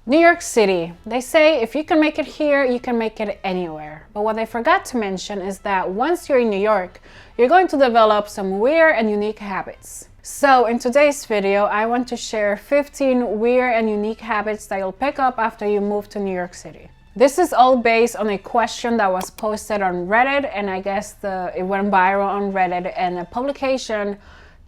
New York City. They say if you can make it here, you can make it anywhere. But what they forgot to mention is that once you're in New York, you're going to develop some weird and unique habits. So in today's video, I want to share 15 weird and unique habits that you'll pick up after you move to New York City. This is all based on a question that was posted on Reddit, and I guess it went viral on Reddit, and a publication,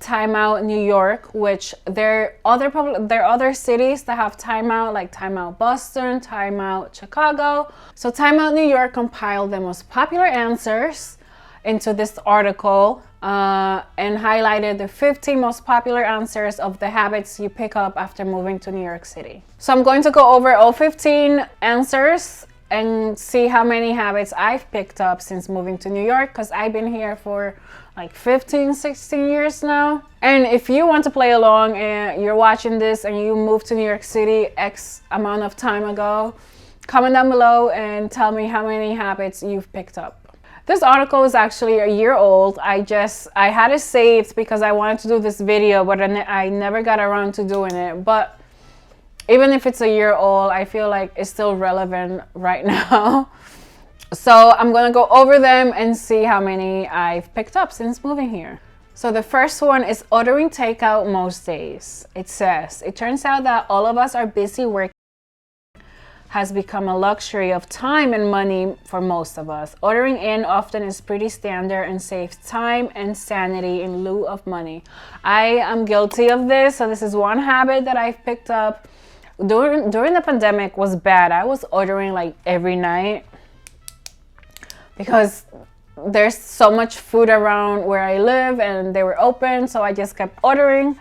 Timeout New York, which there are other cities that have timeout, like Timeout Boston, Timeout Chicago. So Timeout New York compiled the most popular answers into this article and highlighted the 15 most popular answers of the habits you pick up after moving to New York City. So I'm going to go over all 15 answers and see how many habits I've picked up since moving to New York, because I've been here for like 15, 16 years now. And if you want to play along and you're watching this and you moved to New York City X amount of time ago, comment down below and tell me how many habits you've picked up. This article is actually a year old. I had it saved because I wanted to do this video, but I never got around to doing it. But even if it's a year old, I feel like it's still relevant right now. So I'm gonna go over them and see how many I've picked up since moving here. So the first one is ordering takeout most days. It says, it turns out that all of us are busy working has become a luxury of time and money for most of us. Ordering in often is pretty standard and saves time and sanity in lieu of money. I am guilty of this. So this is one habit that I've picked up. During the pandemic was bad. I was ordering like every night, because there's so much food around where I live and they were open, so I just kept ordering.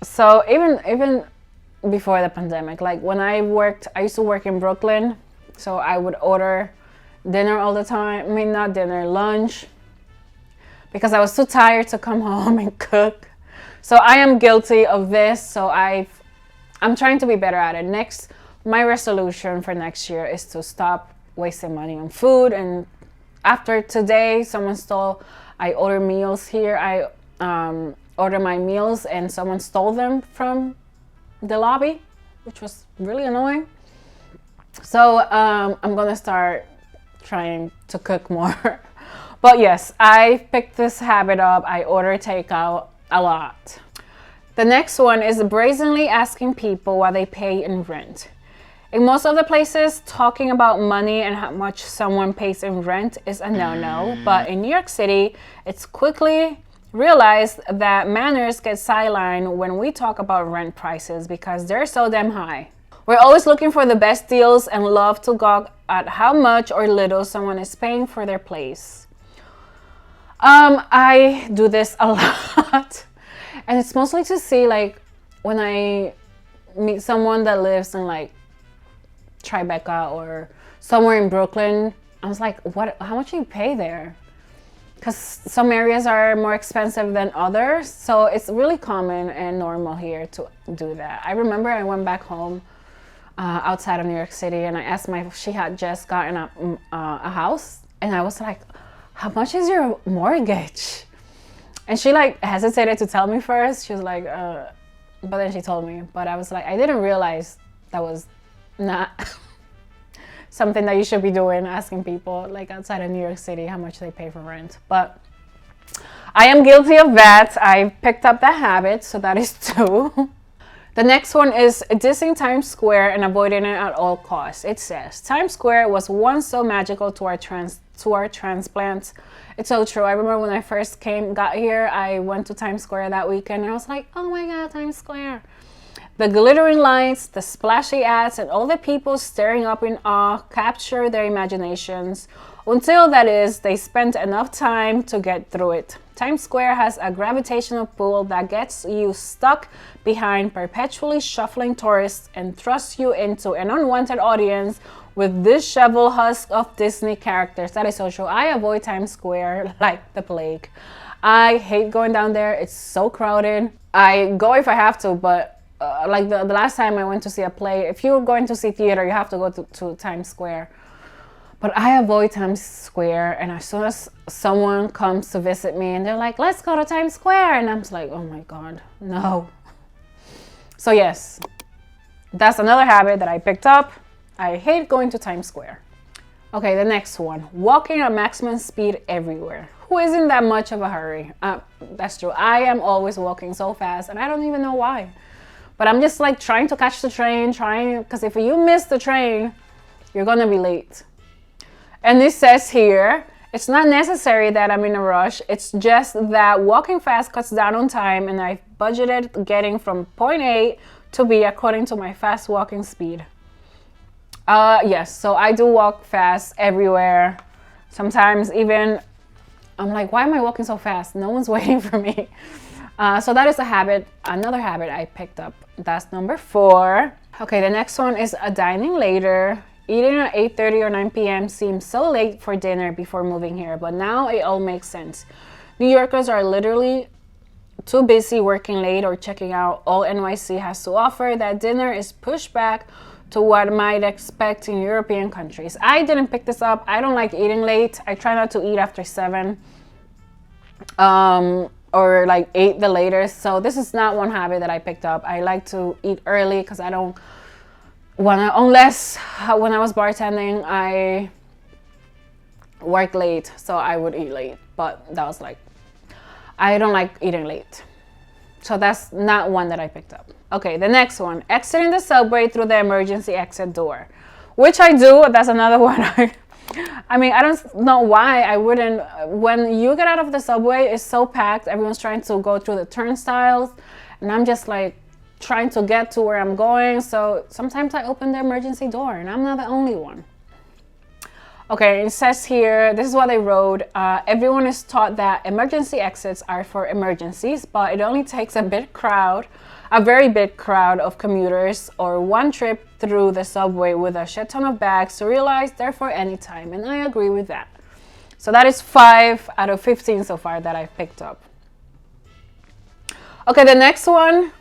So even before the pandemic, like when I used to work in Brooklyn, so I would order dinner all the time. I mean, not dinner, lunch, because I was too tired to come home and cook. So I am guilty of this. So I'm trying to be better at it. My resolution for next year is to stop wasting money on food. And after today, I order meals here. I order my meals and someone stole them from the lobby, which was really annoying. So I'm gonna start trying to cook more. But yes, I picked this habit up. I order takeout a lot. The next one is brazenly asking people what they pay in rent. In most of the places, talking about money and how much someone pays in rent is a no-no. But in New York City, it's quickly realized that manners get sidelined when we talk about rent prices because they're so damn high. We're always looking for the best deals and love to gawk at how much or little someone is paying for their place. I do this a lot. And it's mostly to see, like, when I meet someone that lives in like Tribeca or somewhere in Brooklyn, I was like, how much do you pay there? Because some areas are more expensive than others. So it's really common and normal here to do that. I remember I went back home outside of New York City and I asked she had just gotten a house. And I was like, how much is your mortgage? And she like hesitated to tell me first. She was like, but then she told me. But I was like, I didn't realize that was not something that you should be doing, asking people like outside of New York City how much they pay for rent. But I am guilty of that. I picked up that habit, so that is 2. The next one is dissing Times Square and avoiding it at all costs. It says, Times Square was once so magical to our transplants. It's so true. I remember when I first got here, I went to Times Square that weekend and I was like, oh my God, Times Square. The glittering lights, the splashy ads, and all the people staring up in awe capture their imaginations until, that is, they spent enough time to get through it. Times Square has a gravitational pull that gets you stuck behind perpetually shuffling tourists and thrusts you into an unwanted audience with disheveled husk of Disney characters. That is so true. I avoid Times Square like the plague. I hate going down there. It's so crowded. I go if I have to, but like the last time I went to see a play, if you're going to see theater, you have to go to Times Square. But I avoid Times Square, and as soon as someone comes to visit me and they're like, let's go to Times Square, and I'm just like, oh my God, no. So yes, That's another habit that I picked up. I hate going to Times Square. Okay, the next one, walking at maximum speed everywhere. Who isn't that much of a hurry? That's true. I am always walking so fast and I don't even know why. But I'm just like trying to catch the train, because if you miss the train, you're gonna be late. And it says here, it's not necessary that I'm in a rush. It's just that walking fast cuts down on time and I've budgeted getting from point A to B according to my fast walking speed. Yes, so I do walk fast everywhere. Sometimes even, I'm like, why am I walking so fast? No one's waiting for me. So that is a habit, another habit I picked up. That's number 4. Okay, the next one is a dining later. Eating at 8:30 or 9 p.m. seems so late for dinner before moving here, but now it all makes sense. New Yorkers are literally too busy working late or checking out all NYC has to offer that dinner is pushed back to what might expect in European countries. I didn't pick this up. I don't like eating late. I try not to eat after 7 or like 8 the latest. So this is not one habit that I picked up. I like to eat early because I don't unless when I was bartending, I work late, so I would eat late. But that was like, I don't like eating late. So that's not one that I picked up. Okay, the next one, exiting the subway through the emergency exit door, which I do. That's another one. I mean, I don't know why I wouldn't. When you get out of the subway, it's so packed. Everyone's trying to go through the turnstiles, and I'm just like trying to get to where I'm going. So sometimes I open the emergency door, and I'm not the only one. Okay, it says here, this is what they wrote. Everyone is taught that emergency exits are for emergencies, but it only takes a very big crowd of commuters or one trip through the subway with a shit ton of bags to realize they're for any time. And I agree with that. So that is 5 out of 15 so far that I've picked up. Okay, the next one,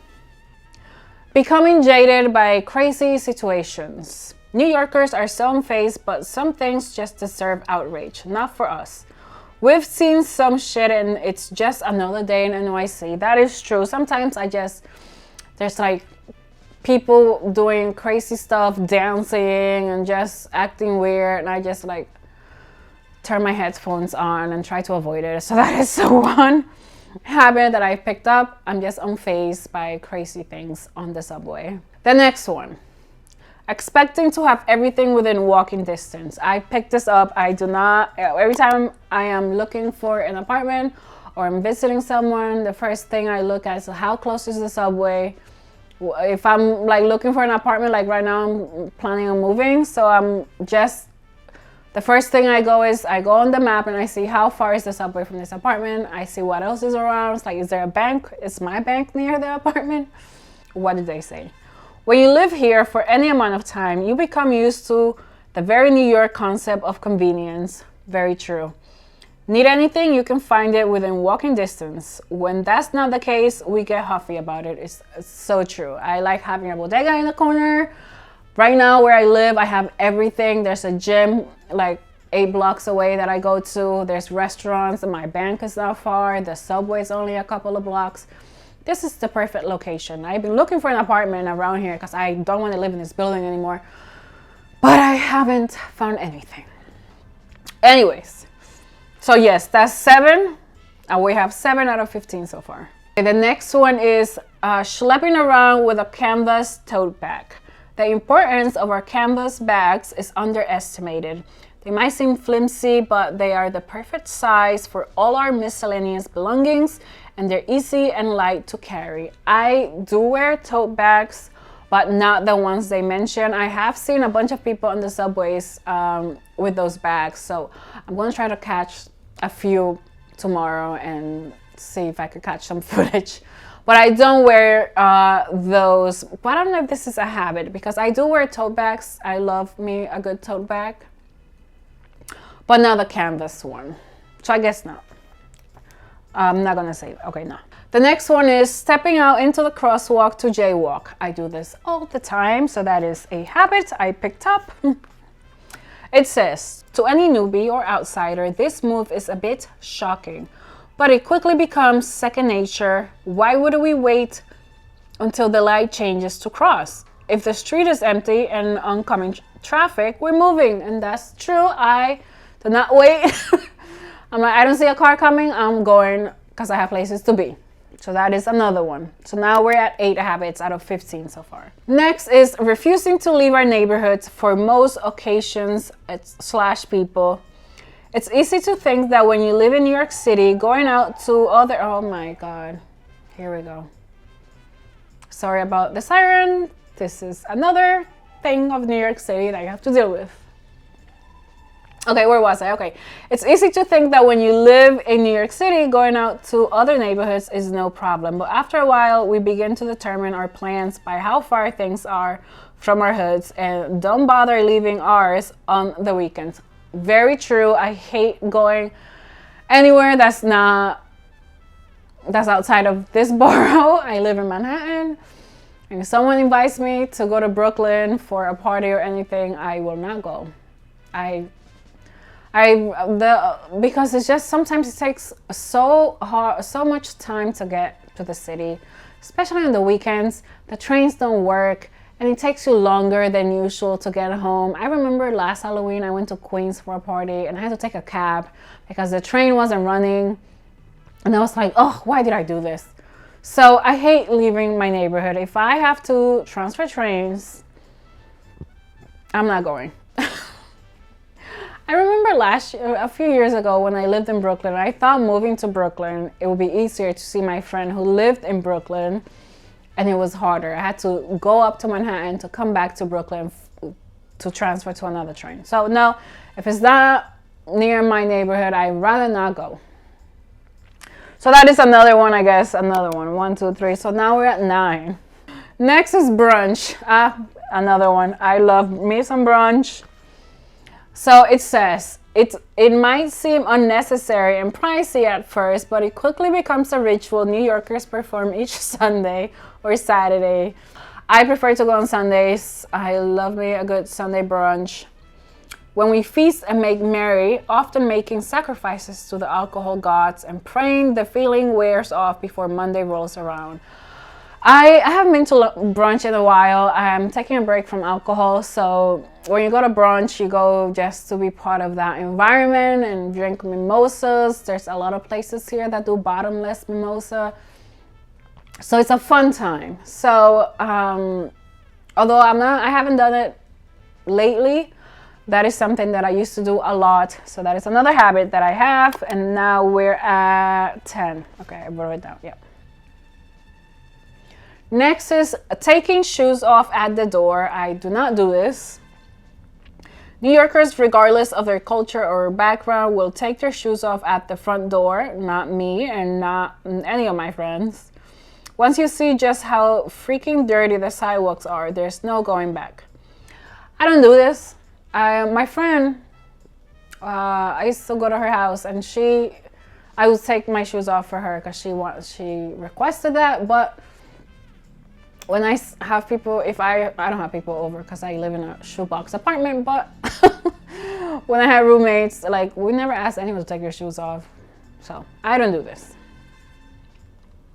becoming jaded by crazy situations. New Yorkers are so unfazed, but some things just deserve outrage. Not for us. We've seen some shit and it's just another day in NYC. That is true. Sometimes there's like people doing crazy stuff, dancing and just acting weird. And I just like turn my headphones on and try to avoid it. So that is the one habit that I picked up. I'm just unfazed by crazy things on the subway. The next one, expecting to have everything within walking distance. I picked this up. I do not, every time I am looking for an apartment or I'm visiting someone, the first thing I look at is how close is the subway. If I'm like looking for an apartment, like right now I'm planning on moving, so the first thing I go on the map and I see how far is the subway from this apartment. I see what else is around. It's like, is there a bank? Is my bank near the apartment? What did they say? When you live here for any amount of time, you become used to the very New York concept of convenience. Very true. Need anything, you can find it within walking distance. When that's not the case, we get huffy about it. It's so true. I like having a bodega in the corner. Right now where I live, I have everything. There's a gym like 8 blocks away that I go to. There's restaurants and my bank is not far. The subway is only a couple of blocks. This is the perfect location. I've been looking for an apartment around here because I don't want to live in this building anymore, but I haven't found anything. Anyways, so yes, that's 7, and we have 7 out of 15 so far. Okay, the next one is schlepping around with a canvas tote bag. The importance of our canvas bags is underestimated. They might seem flimsy, but they are the perfect size for all our miscellaneous belongings, and they're easy and light to carry. I do wear tote bags, but not the ones they mention. I have seen a bunch of people on the subways with those bags, so I'm gonna try to catch a few tomorrow and see if I could catch some footage. But I don't wear those. But I don't know if this is a habit because I do wear tote bags. I love me a good tote bag, but not the canvas one. So I guess not. I'm not gonna say, okay, no. The next one is stepping out into the crosswalk to jaywalk. I do this all the time, so that is a habit I picked up. It says, to any newbie or outsider, this move is a bit shocking, but it quickly becomes second nature. Why would we wait until the light changes to cross? if the street is empty and oncoming traffic, we're moving. And that's true. I do not wait. I'm like, I don't see a car coming, I'm going because I have places to be. So that is another one. So now we're at 8 habits out of 15 so far. Next is refusing to leave our neighborhoods for most occasions / people. It's easy to think that when you live in New York City, going out to other, oh my God, here we go. Sorry about the siren. This is another thing of New York City that you have to deal with. Okay, where was I? Okay. It's easy to think that when you live in New York City, going out to other neighborhoods is no problem. But after a while, we begin to determine our plans by how far things are from our hoods and don't bother leaving ours on the weekends. Very true. I hate going anywhere that's outside of this borough. I live in Manhattan. And if someone invites me to go to Brooklyn for a party or anything, I will not go. Because it's just sometimes it takes so much time to get to the city, especially on the weekends. The trains don't work and it takes you longer than usual to get home. I remember last Halloween I went to Queens for a party and I had to take a cab because the train wasn't running. And I was like, oh, why did I do this? So I hate leaving my neighborhood. If I have to transfer trains, I'm not going. I remember a few years ago when I lived in Brooklyn, I thought moving to Brooklyn, it would be easier to see my friend who lived in Brooklyn, and it was harder. I had to go up to Manhattan to come back to Brooklyn to transfer to another train. So no, if it's not near my neighborhood, I'd rather not go. So that is another one, I guess, another one. 1, 2, 3. So now we're at 9. Next is brunch. Another one. I love me some brunch. So it says, it might seem unnecessary and pricey at first, but it quickly becomes a ritual New Yorkers perform each Sunday or Saturday. I prefer to go on Sundays. I love me a good Sunday brunch. When we feast and make merry, often making sacrifices to the alcohol gods and praying the feeling wears off before Monday rolls around. I haven't been to brunch in a while. I'm taking a break from alcohol, so when you go to brunch, you go just to be part of that environment and drink mimosas. There's a lot of places here that do bottomless mimosa, so it's a fun time. So although I haven't done it lately, that is something that I used to do a lot. So that is another habit that I have, and now we're at 10. Okay, I wrote it down. Yeah. Next is taking shoes off at the door. I do not do this. New Yorkers, regardless of their culture or background, will take their shoes off at the front door. Not me and not any of my friends. Once you see just how freaking dirty the sidewalks are, there's no going back. I don't do this. My friend, I used to go to her house and I would take my shoes off for her because she requested that. But when I have people, I don't have people over because I live in a shoebox apartment, but when I have roommates, like, we never ask anyone to take their shoes off. So I don't do this.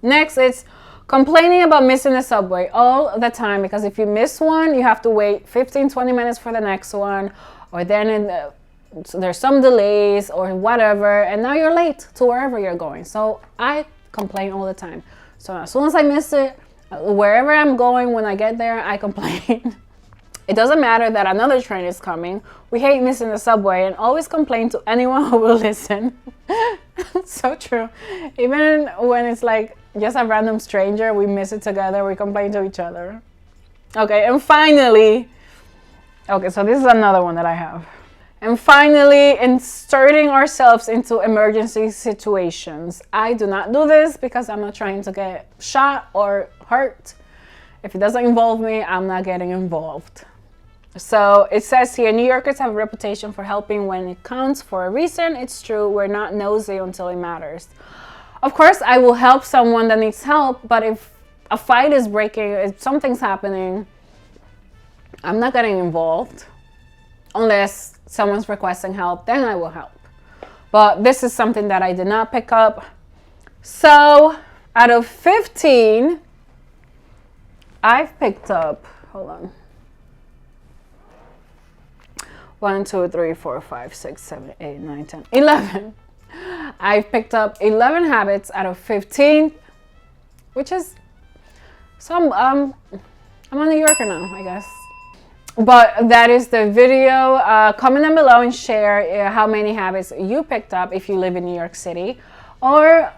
Next, it's complaining about missing the subway all the time, because if you miss one, you have to wait 15-20 minutes for the next one, or then there's some delays or whatever, and now you're late to wherever you're going. So I complain all the time. So as soon as I miss it, wherever I'm going, when I get there, I complain. It doesn't matter that another train is coming. We hate missing the subway and always complain to anyone who will listen. So true. Even when it's like just a random stranger, we miss it together, we complain to each other. Okay, and finally, okay, so this is another one that I have. And finally, inserting ourselves into emergency situations. I do not do this because I'm not trying to get shot or hurt. If it doesn't involve me, I'm not getting involved. So it says here, New Yorkers have a reputation for helping when it counts. For a reason, it's true. We're not nosy until it matters. Of course, I will help someone that needs help, but if a fight is breaking, if something's happening, I'm not getting involved. Unless someone's requesting help, then I will help. But this is something that I did not pick up. So out of 15, I've picked up hold on. 1, 2, 3, 4, 5, 6, 7, 8, 9, 10, 11. I've picked up 11 habits out of 15, which is some, I'm a New Yorker now, I guess. But that is the video. Comment down below and share how many habits you picked up if you live in New York City, or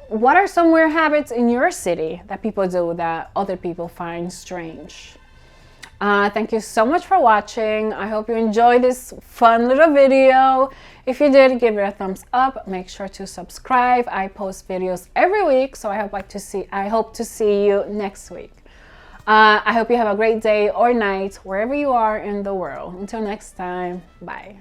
what are some weird habits in your city that people do that other people find strange. Thank you so much for watching. I hope you enjoyed this fun little video. If you did, give it a thumbs up. Make sure to subscribe. I post videos every week, so I hope to see you next week. I hope you have a great day or night wherever you are in the world. Until next time, bye.